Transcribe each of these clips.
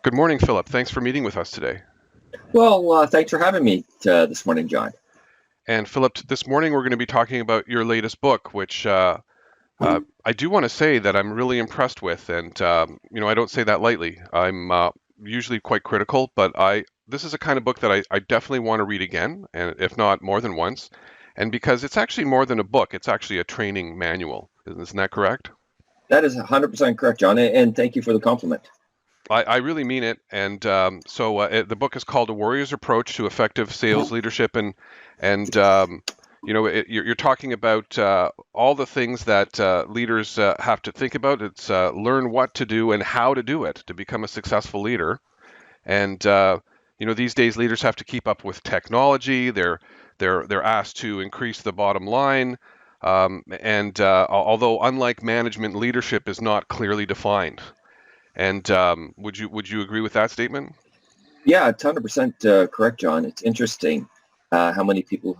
Good morning, Philip. Thanks for meeting with us today. Well, thanks for having me this morning, John. And Philip, this morning we're going to be talking about your latest book, which I do want to say that I'm really impressed with, and I don't say that lightly. I'm usually quite critical, but I this is a kind of book that I definitely want to read again, and if not more than once, and because it's actually more than a book, it's actually a training manual. Isn't that correct? That is 100% correct, John, and thank you for the compliment. I really mean it, and the book is called "A Warrior's Approach to Effective Sales Leadership," and you're talking about all the things that leaders have to think about. It's learn what to do and how to do it to become a successful leader. And these days leaders have to keep up with technology. They're asked to increase the bottom line. And although unlike management, leadership is not clearly defined. And would you agree with that statement? Yeah, it's 100% correct, John. It's interesting how many people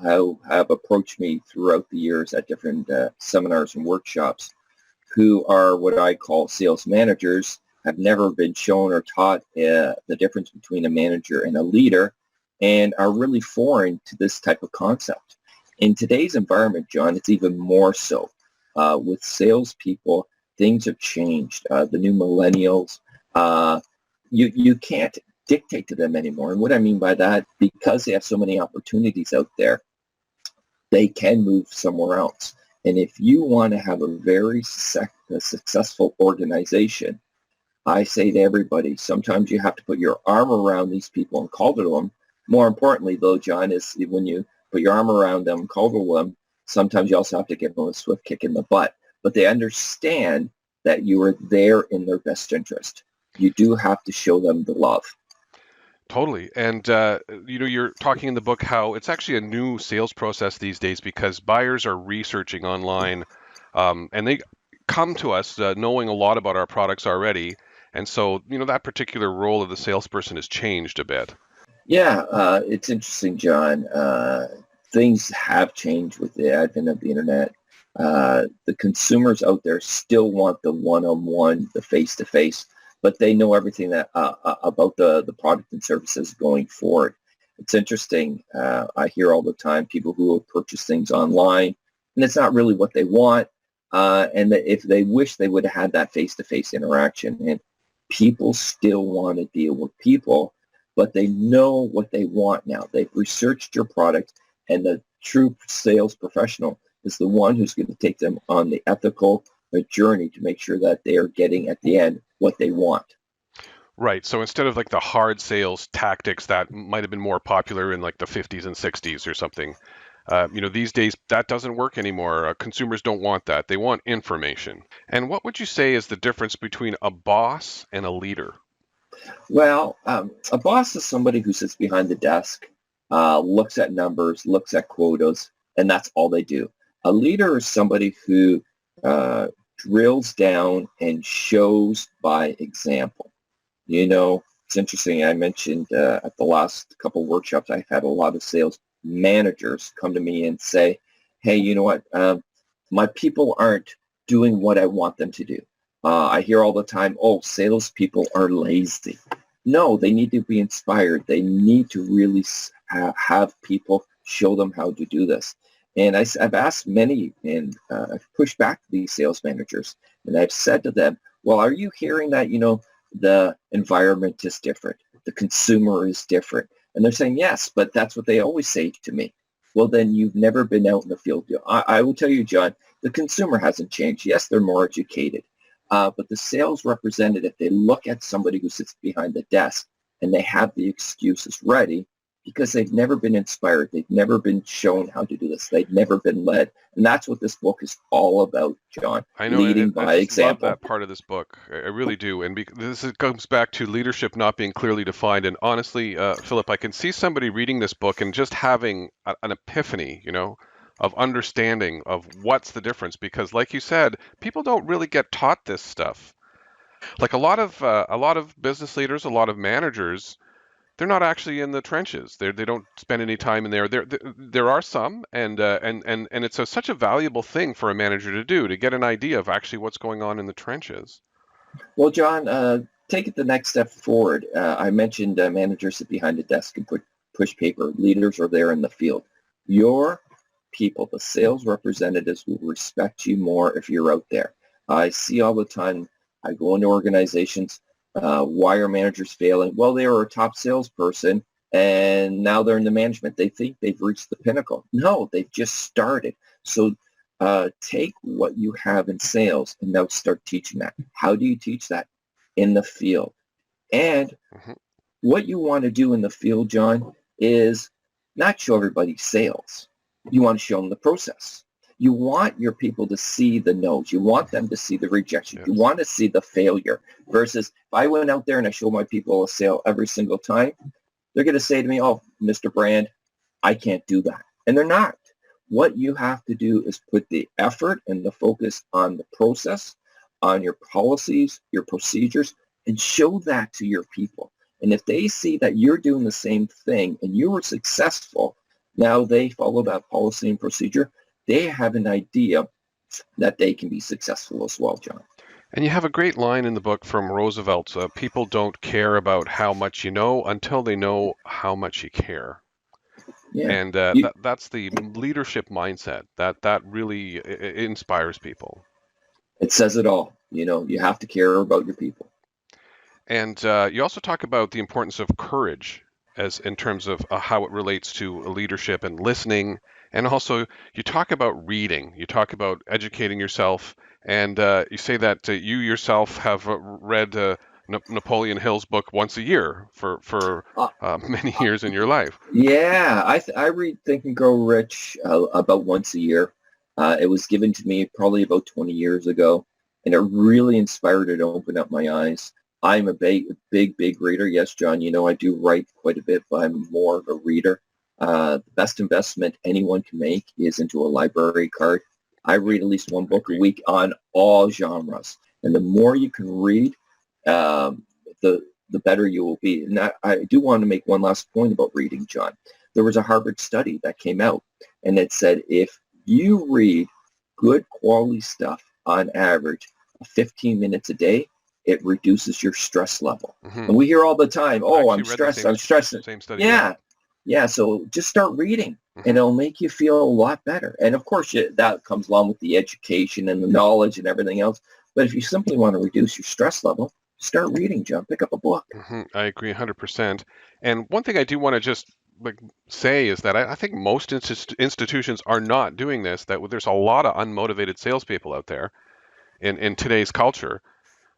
have approached me throughout the years at different seminars and workshops who are what I call sales managers, have never been shown or taught the difference between a manager and a leader, and are really foreign to this type of concept. In today's environment, John, it's even more so. With salespeople, things have changed. The new millennials, uh, you can't dictate to them anymore. And what I mean by that, because they have so many opportunities out there, they can move somewhere else. And if you want to have a very successful organization, I say to everybody, sometimes you have to put your arm around these people and call to them. More importantly, though, John, is when you put your arm around them, call to them, sometimes you also have to give them a swift kick in the butt. But they understand that you are there in their best interest. You do have to show them the love. Totally. And you're talking in the book how it's actually a new sales process these days because buyers are researching online, and they come to us knowing a lot about our products already. And so, that particular role of the salesperson has changed a bit. Yeah, it's interesting, John. Things have changed with the advent of the internet. The consumers out there still want the one-on-one, the face-to-face, but they know everything about the product and services going forward. It's interesting. I hear all the time people who will purchase things online, and it's not really what they want. And that if they wish they would have had that face-to-face interaction, and people still want to deal with people, but they know what they want now. They've researched your product, and the true sales professional is the one who's going to take them on the ethical journey to make sure that they are getting at the end what they want. Right. So instead of like the hard sales tactics that might have been more popular in like the 50s and 60s or something, these days that doesn't work anymore. Consumers don't want that. They want information. And what would you say is the difference between a boss and a leader? Well, a boss is somebody who sits behind the desk, looks at numbers, looks at quotas, and that's all they do. A leader is somebody who uh, drills down and shows by example. You know, it's interesting. I mentioned at the last couple workshops, I've had a lot of sales managers come to me and say, hey, you know what? My people aren't doing what I want them to do. I hear all the time, oh, salespeople are lazy. No, they need to be inspired. They need to really have people show them how to do this. And I've asked many, and I've pushed back these sales managers, and I've said to them, well, are you hearing that, the environment is different. The consumer is different. And they're saying, yes, but that's what they always say to me. Well, then you've never been out in the field. I will tell you, John, the consumer hasn't changed. Yes, they're more educated. But the sales representative, they look at somebody who sits behind the desk and they have the excuses ready because they've never been inspired. They've never been shown how to do this. They've never been led. And that's what this book is all about, John, I know, leading I by just love example. that part of this book. I really do. And comes back to leadership not being clearly defined. And honestly, Philip, I can see somebody reading this book and just having an epiphany, of understanding of what's the difference. Because, like you said, people don't really get taught this stuff. Like a lot of business leaders, a lot of managers, they're not actually in the trenches. They don't spend any time in there. There are some, and it's such a valuable thing for a manager to do to get an idea of actually what's going on in the trenches. Well, John, take it the next step forward. I mentioned managers sit behind a desk and push paper. Leaders are there in the field. Your people, the sales representatives, will respect you more if you're out there. I see all the time, I go into organizations, why are managers failing? Well, they were a top salesperson and now they're in the management. They think they've reached the pinnacle. No, they've just started. So take what you have in sales and now start teaching that. How do you teach that? In the field. And what you want to do in the field, John, is not show everybody sales. You want to show them the process. You want your people to see the no's. You want them to see the rejection. You want to see the failure. Versus if I went out there and I showed my people a sale every single time, they're going to say to me, oh, Mr. Brand, I can't do that. And they're not. What you have to do is put the effort and the focus on the process, on your policies, your procedures, and show that to your people. And if they see that you're doing the same thing and you were successful, now they follow that policy and procedure, they have an idea that they can be successful as well, John. And you have a great line in the book from Roosevelt, people don't care about how much you know until they know how much you care. Yeah. And that's the leadership mindset that really inspires people. It says it all. You know, you have to care about your people. And you also talk about the importance of courage as in terms of how it relates to leadership and listening. And also you talk about reading. You talk about educating yourself. And you say that you yourself have read Napoleon Hill's book once a year for many years in your life. Yeah, I read Think and Grow Rich about once a year. It was given to me probably about 20 years ago, and it really inspired it to open up my eyes. I'm a big reader. Yes, John, you know I do write quite a bit, but I'm more of a reader. The best investment anyone can make is into a library card. I read at least one book a week on all genres. And the more you can read, the better you will be. And I do want to make one last point about reading, John. There was a Harvard study that came out, and it said if you read good quality stuff on average 15 minutes a day, it reduces your stress level. And we hear all the time, oh, I'm stressed, I'm stressed. Same study. Yeah, so just start reading, and it'll make you feel a lot better. And of course, that comes along with the education and the knowledge and everything else. But if you simply want to reduce your stress level, start reading, John. Pick up a book. I agree 100%. And one thing I do want to just say is that I think most institutions are not doing this, that there's a lot of unmotivated salespeople out there in today's culture.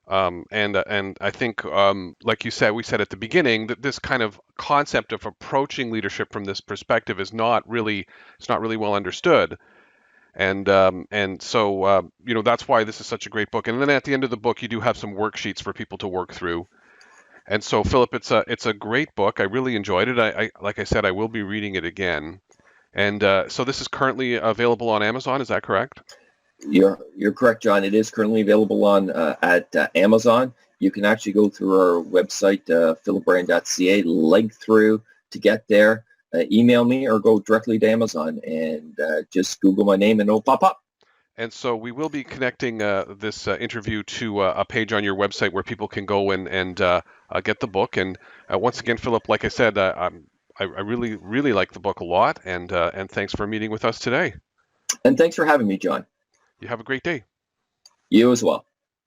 And I think, like you said, we said at the beginning that this kind of concept of approaching leadership from this perspective is not really well understood. And so you know, that's why this is such a great book. And then at the end of the book, you do have some worksheets for people to work through. And so, Philip, it's a great book. I really enjoyed it. I like I said, I will be reading it again. And so this is currently available on Amazon. Is that correct? You're correct, John. It is currently available on at Amazon. You can actually go through our website, philipbrand.ca, link through to get there. Email me or go directly to Amazon and just Google my name and it'll pop up. And so we will be connecting this interview to a page on your website where people can go and get the book. And once again, Philip, like I said, I really, really like the book a lot. And thanks for meeting with us today. And thanks for having me, John. You have a great day. You as well.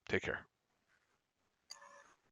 Take care.